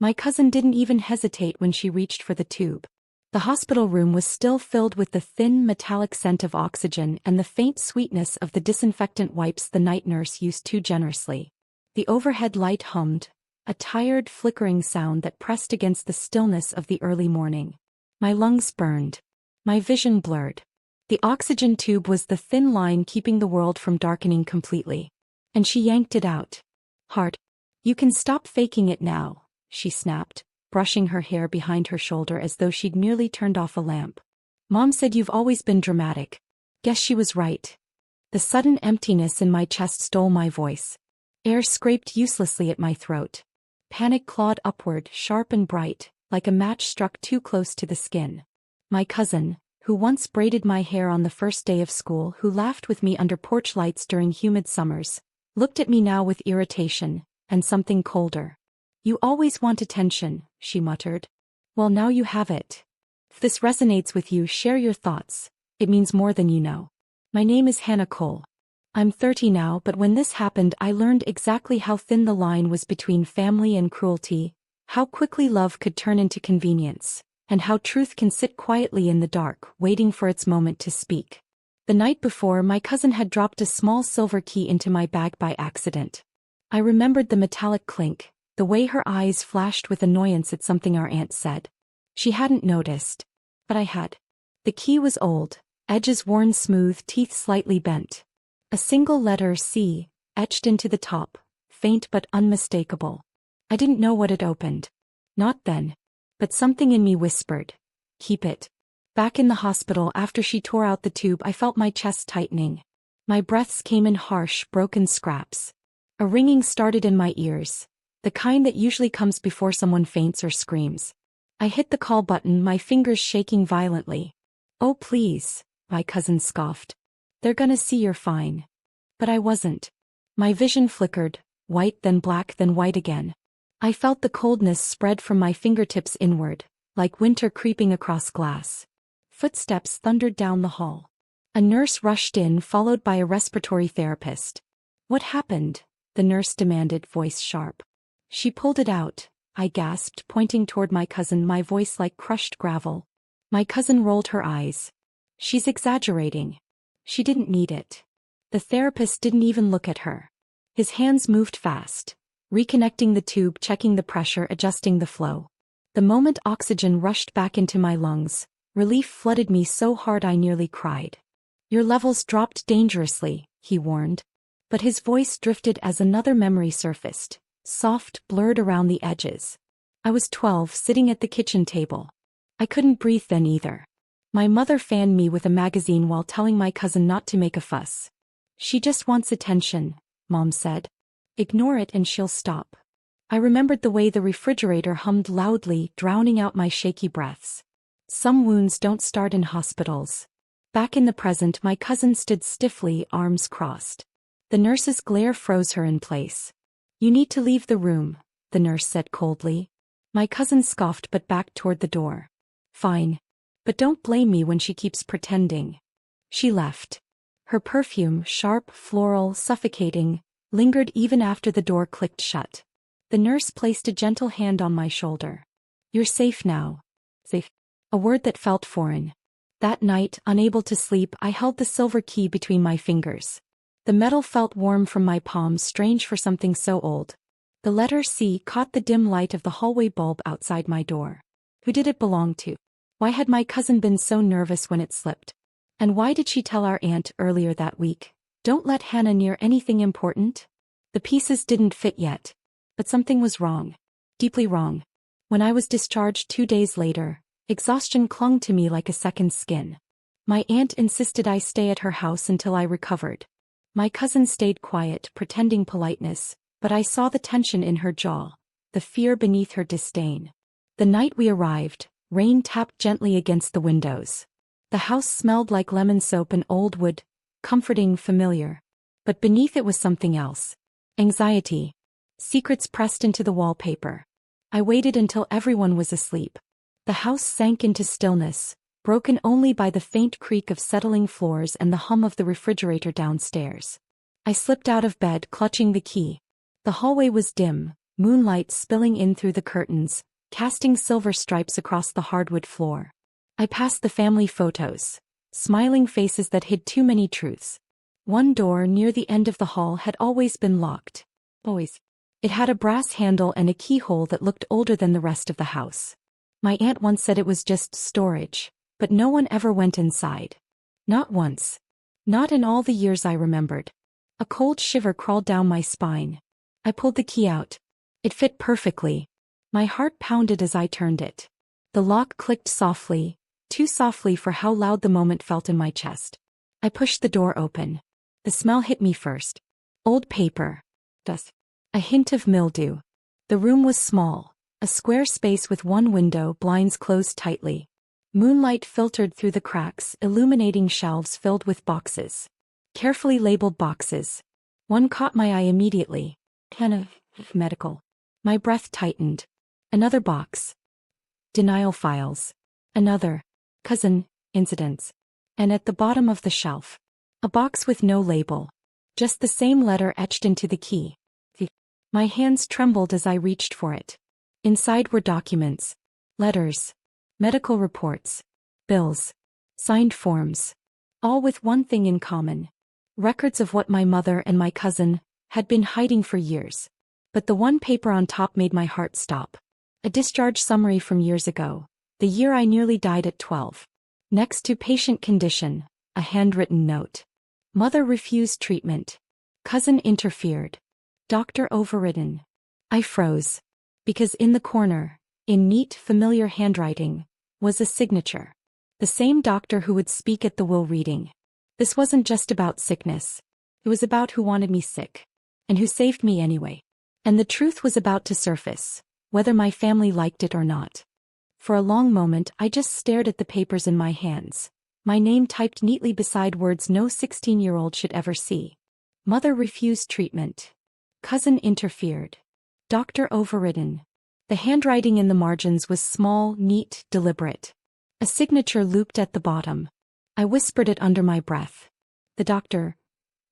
My cousin didn't even hesitate when she reached for the tube. The hospital room was still filled with the thin metallic scent of oxygen and the faint sweetness of the disinfectant wipes the night nurse used too generously. The overhead light hummed, a tired, flickering sound that pressed against the stillness of the early morning. My lungs burned. My vision blurred. The oxygen tube was the thin line keeping the world from darkening completely. And she yanked it out. Hard. "You can stop faking it now," she snapped, brushing her hair behind her shoulder as though she'd merely turned off a lamp. "Mom said you've always been dramatic." Guess she was right. The sudden emptiness in my chest stole my voice. Air scraped uselessly at my throat. Panic clawed upward, sharp and bright, like a match struck too close to the skin. My cousin, who once braided my hair on the first day of school, who laughed with me under porch lights during humid summers, looked at me now with irritation, and something colder. "You always want attention," she muttered. "Well, now you have it. If this resonates with you, share your thoughts. It means more than you know. My name is Hannah Cole. I'm 30 now, but when this happened I learned exactly how thin the line was between family and cruelty, how quickly love could turn into convenience, and how truth can sit quietly in the dark, waiting for its moment to speak. The night before, my cousin had dropped a small silver key into my bag by accident. I remembered the metallic clink, the way her eyes flashed with annoyance at something our aunt said. She hadn't noticed. But I had. The key was old, edges worn smooth, teeth slightly bent. A single letter C, etched into the top, faint but unmistakable. I didn't know what it opened. Not then. But something in me whispered, "Keep it." Back in the hospital after she tore out the tube, I felt my chest tightening. My breaths came in harsh, broken scraps. A ringing started in my ears, the kind that usually comes before someone faints or screams. I hit the call button, my fingers shaking violently. "Oh please," my cousin scoffed. "They're gonna see you're fine." But I wasn't. My vision flickered, white then black then white again. I felt the coldness spread from my fingertips inward, like winter creeping across glass. Footsteps thundered down the hall. A nurse rushed in, followed by a respiratory therapist. "What happened?" the nurse demanded, voice sharp. "She pulled it out," I gasped, pointing toward my cousin, my voice like crushed gravel. My cousin rolled her eyes. "She's exaggerating. She didn't need it." The therapist didn't even look at her. His hands moved fast, reconnecting the tube, checking the pressure, adjusting the flow. The moment oxygen rushed back into my lungs, relief flooded me so hard I nearly cried. "Your levels dropped dangerously," he warned. But his voice drifted as another memory surfaced, soft, blurred around the edges. I was 12, sitting at the kitchen table. I couldn't breathe then either. My mother fanned me with a magazine while telling my cousin not to make a fuss. "She just wants attention," Mom said. "Ignore it and she'll stop." I remembered the way the refrigerator hummed loudly, drowning out my shaky breaths. Some wounds don't start in hospitals. Back in the present, my cousin stood stiffly, arms crossed. The nurse's glare froze her in place. "You need to leave the room," the nurse said coldly. My cousin scoffed but backed toward the door. "Fine. But don't blame me when she keeps pretending." She left. Her perfume, sharp, floral, suffocating, lingered even after the door clicked shut. The nurse placed a gentle hand on my shoulder. "You're safe now." Safe. A word that felt foreign. That night, unable to sleep, I held the silver key between my fingers. The metal felt warm from my palms, strange for something so old. The letter C caught the dim light of the hallway bulb outside my door. Who did it belong to? Why had my cousin been so nervous when it slipped? And why did she tell our aunt earlier that week, "Don't let Hannah near anything important"? The pieces didn't fit yet. But something was wrong. Deeply wrong. When I was discharged 2 days later, exhaustion clung to me like a second skin. My aunt insisted I stay at her house until I recovered. My cousin stayed quiet, pretending politeness, but I saw the tension in her jaw, the fear beneath her disdain. The night we arrived, rain tapped gently against the windows. The house smelled like lemon soap and old wood, comforting, familiar. But beneath it was something else. Anxiety. Secrets pressed into the wallpaper. I waited until everyone was asleep. The house sank into stillness, broken only by the faint creak of settling floors and the hum of the refrigerator downstairs. I slipped out of bed, clutching the key. The hallway was dim, moonlight spilling in through the curtains, casting silver stripes across the hardwood floor. I passed the family photos, smiling faces that hid too many truths. One door near the end of the hall had always been locked. Always. It had a brass handle and a keyhole that looked older than the rest of the house. My aunt once said it was just storage, but no one ever went inside. Not once. Not in all the years I remembered. A cold shiver crawled down my spine. I pulled the key out. It fit perfectly. My heart pounded as I turned it. The lock clicked softly, too softly for how loud the moment felt in my chest. I pushed the door open. The smell hit me first. Old paper. Dust. A hint of mildew. The room was small, a square space with one window, blinds closed tightly. Moonlight filtered through the cracks, illuminating shelves filled with boxes. Carefully labeled boxes. One caught my eye immediately. Medical. My breath tightened. Another box. Denial files. Another. Cousin, incidents. And at the bottom of the shelf, a box with no label. Just the same letter etched into the key. My hands trembled as I reached for it. Inside were documents. Letters. Medical reports. Bills. Signed forms. All with one thing in common. Records of what my mother and my cousin had been hiding for years. But the one paper on top made my heart stop. A discharge summary from years ago. The year I nearly died at 12. Next to patient condition, a handwritten note. Mother refused treatment. Cousin interfered. Doctor overridden. I froze. Because in the corner, in neat, familiar handwriting, was a signature. The same doctor who would speak at the will reading. This wasn't just about sickness. It was about who wanted me sick. And who saved me anyway. And the truth was about to surface, whether my family liked it or not. For a long moment I just stared at the papers in my hands. My name typed neatly beside words no 16-year-old should ever see. Mother refused treatment. Cousin interfered. Doctor overridden. The handwriting in the margins was small, neat, deliberate. A signature looped at the bottom. I whispered it under my breath. The doctor.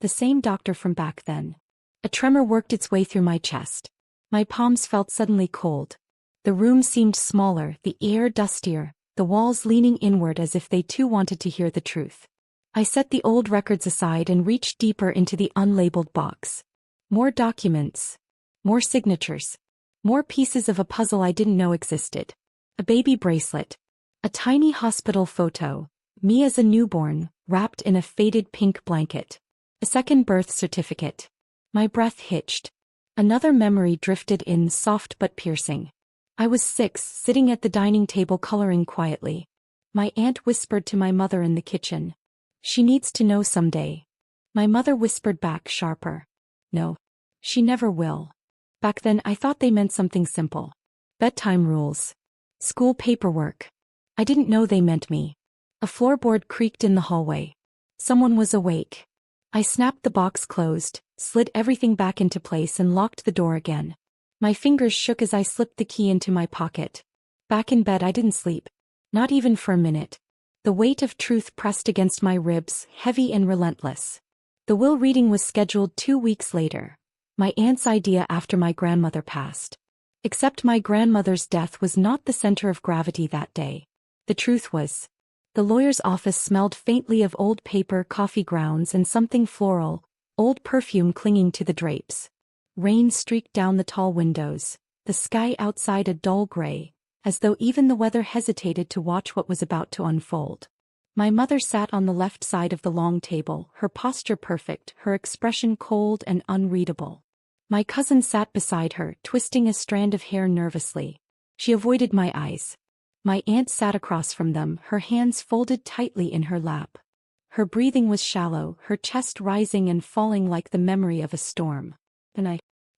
The same doctor from back then. A tremor worked its way through my chest. My palms felt suddenly cold. The room seemed smaller, the air dustier, the walls leaning inward as if they too wanted to hear the truth. I set the old records aside and reached deeper into the unlabeled box. More documents. More signatures. More pieces of a puzzle I didn't know existed. A baby bracelet. A tiny hospital photo. Me as a newborn, wrapped in a faded pink blanket. A second birth certificate. My breath hitched. Another memory drifted in, soft but piercing. I was 6, sitting at the dining table coloring quietly. My aunt whispered to my mother in the kitchen. She needs to know someday. My mother whispered back, sharper. No. She never will. Back then I thought they meant something simple. Bedtime rules. School paperwork. I didn't know they meant me. A floorboard creaked in the hallway. Someone was awake. I snapped the box closed, slid everything back into place and locked the door again. My fingers shook as I slipped the key into my pocket. Back in bed I didn't sleep. Not even for a minute. The weight of truth pressed against my ribs, heavy and relentless. The will reading was scheduled 2 weeks later. My aunt's idea after my grandmother passed. Except my grandmother's death was not the center of gravity that day. The truth was. The lawyer's office smelled faintly of old paper, coffee grounds and something floral, old perfume clinging to the drapes. Rain streaked down the tall windows, the sky outside a dull gray, as though even the weather hesitated to watch what was about to unfold. My mother sat on the left side of the long table, her posture perfect, her expression cold and unreadable. My cousin sat beside her, twisting a strand of hair nervously. She avoided my eyes. My aunt sat across from them, her hands folded tightly in her lap. Her breathing was shallow, her chest rising and falling like the memory of a storm. And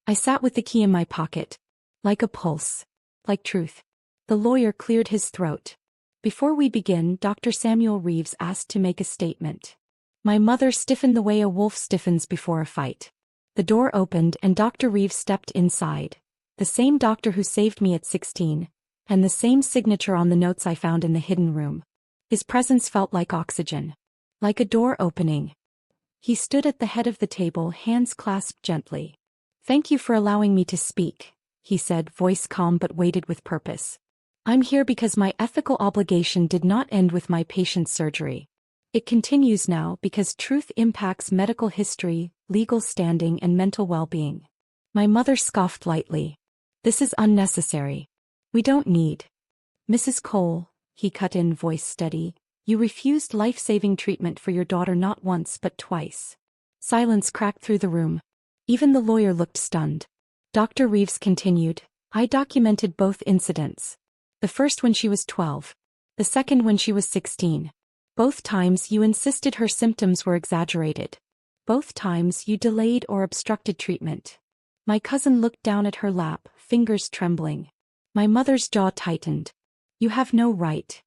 I sat with the key in my pocket. Like a pulse. Like truth. The lawyer cleared his throat. Before we begin, Dr. Samuel Reeves asked to make a statement. My mother stiffened the way a wolf stiffens before a fight. The door opened and Dr. Reeves stepped inside. The same doctor who saved me at 16. And the same signature on the notes I found in the hidden room. His presence felt like oxygen. Like a door opening. He stood at the head of the table, hands clasped gently. Thank you for allowing me to speak, he said, voice calm but weighted with purpose. I'm here because my ethical obligation did not end with my patient's surgery. It continues now because truth impacts medical history, legal standing, and mental well-being. My mother scoffed lightly. This is unnecessary. We don't need. Mrs. Cole, he cut in, voice steady, you refused life-saving treatment for your daughter not once but twice. Silence cracked through the room. Even the lawyer looked stunned. Dr. Reeves continued, I documented both incidents. The first when she was 12. The second when she was 16. Both times you insisted her symptoms were exaggerated. Both times you delayed or obstructed treatment. My cousin looked down at her lap, fingers trembling. My mother's jaw tightened. You have no right.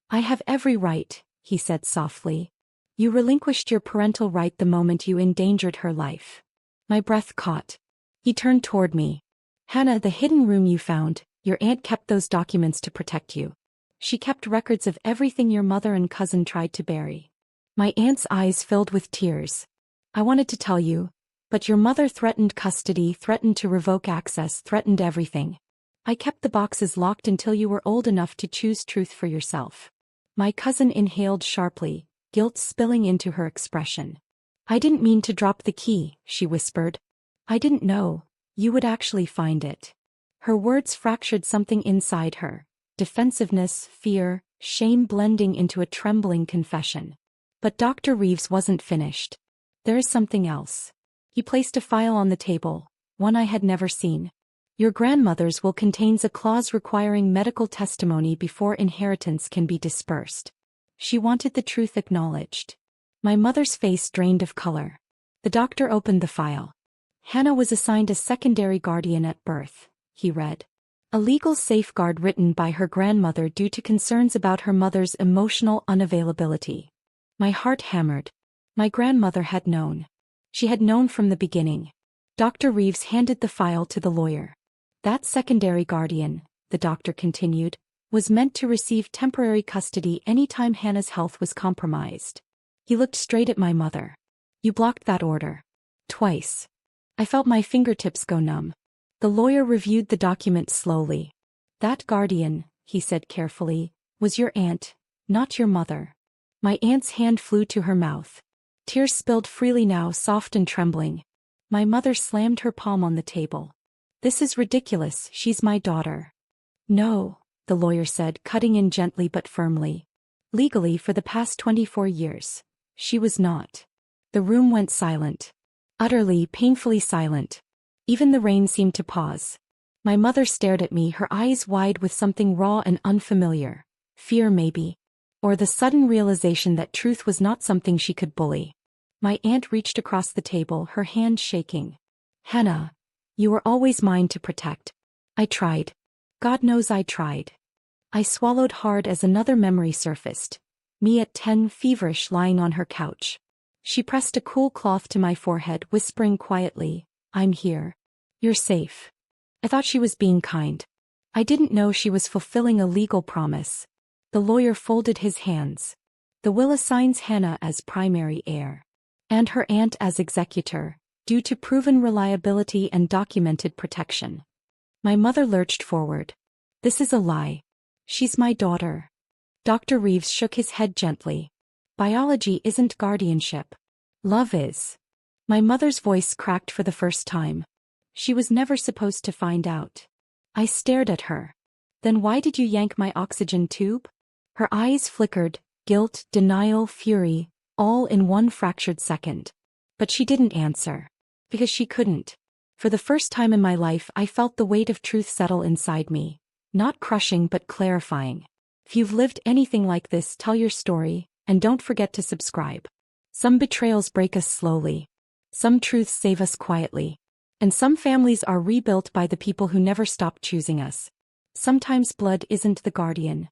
I have every right, he said softly. You relinquished your parental right the moment you endangered her life. My breath caught. He turned toward me. Hannah, the hidden room you found, your aunt kept those documents to protect you. She kept records of everything your mother and cousin tried to bury. My aunt's eyes filled with tears. I wanted to tell you, but your mother threatened custody, threatened to revoke access, threatened everything. I kept the boxes locked until you were old enough to choose truth for yourself. My cousin inhaled sharply, guilt spilling into her expression. I didn't mean to drop the key, she whispered. I didn't know you would actually find it. Her words fractured something inside her. Defensiveness, fear, shame blending into a trembling confession. But Dr. Reeves wasn't finished. There is something else. He placed a file on the table, one I had never seen. Your grandmother's will contains a clause requiring medical testimony before inheritance can be dispersed. She wanted the truth acknowledged. My mother's face drained of color. The doctor opened the file. Hannah was assigned a secondary guardian at birth, he read. A legal safeguard written by her grandmother due to concerns about her mother's emotional unavailability. My heart hammered. My grandmother had known. She had known from the beginning. Dr. Reeves handed the file to the lawyer. That secondary guardian, the doctor continued, was meant to receive temporary custody anytime Hannah's health was compromised. He looked straight at my mother. You blocked that order. Twice. I felt my fingertips go numb. The lawyer reviewed the document slowly. That guardian, he said carefully, was your aunt, not your mother. My aunt's hand flew to her mouth. Tears spilled freely now, soft and trembling. My mother slammed her palm on the table. This is ridiculous, she's my daughter. No, the lawyer said, cutting in gently but firmly. Legally, for the past 24 years, she was not. The room went silent. Utterly, painfully silent. Even the rain seemed to pause. My mother stared at me, her eyes wide with something raw and unfamiliar. Fear maybe. Or the sudden realization that truth was not something she could bully. My aunt reached across the table, her hand shaking. Hannah, you were always mine to protect. I tried. God knows I tried. I swallowed hard as another memory surfaced. Me at 10, feverish, lying on her couch. She pressed a cool cloth to my forehead, whispering quietly, I'm here. You're safe. I thought she was being kind. I didn't know she was fulfilling a legal promise. The lawyer folded his hands. The will assigns Hannah as primary heir. And her aunt as executor, due to proven reliability and documented protection. My mother lurched forward. This is a lie. She's my daughter. Dr. Reeves shook his head gently. Biology isn't guardianship. Love is. My mother's voice cracked for the first time. She was never supposed to find out. I stared at her. Then why did you yank my oxygen tube? Her eyes flickered, guilt, denial, fury, all in one fractured second. But she didn't answer. Because she couldn't. For the first time in my life I felt the weight of truth settle inside me. Not crushing but clarifying. If you've lived anything like this, tell your story, and don't forget to subscribe. Some betrayals break us slowly. Some truths save us quietly. And some families are rebuilt by the people who never stopped choosing us. Sometimes blood isn't the guardian,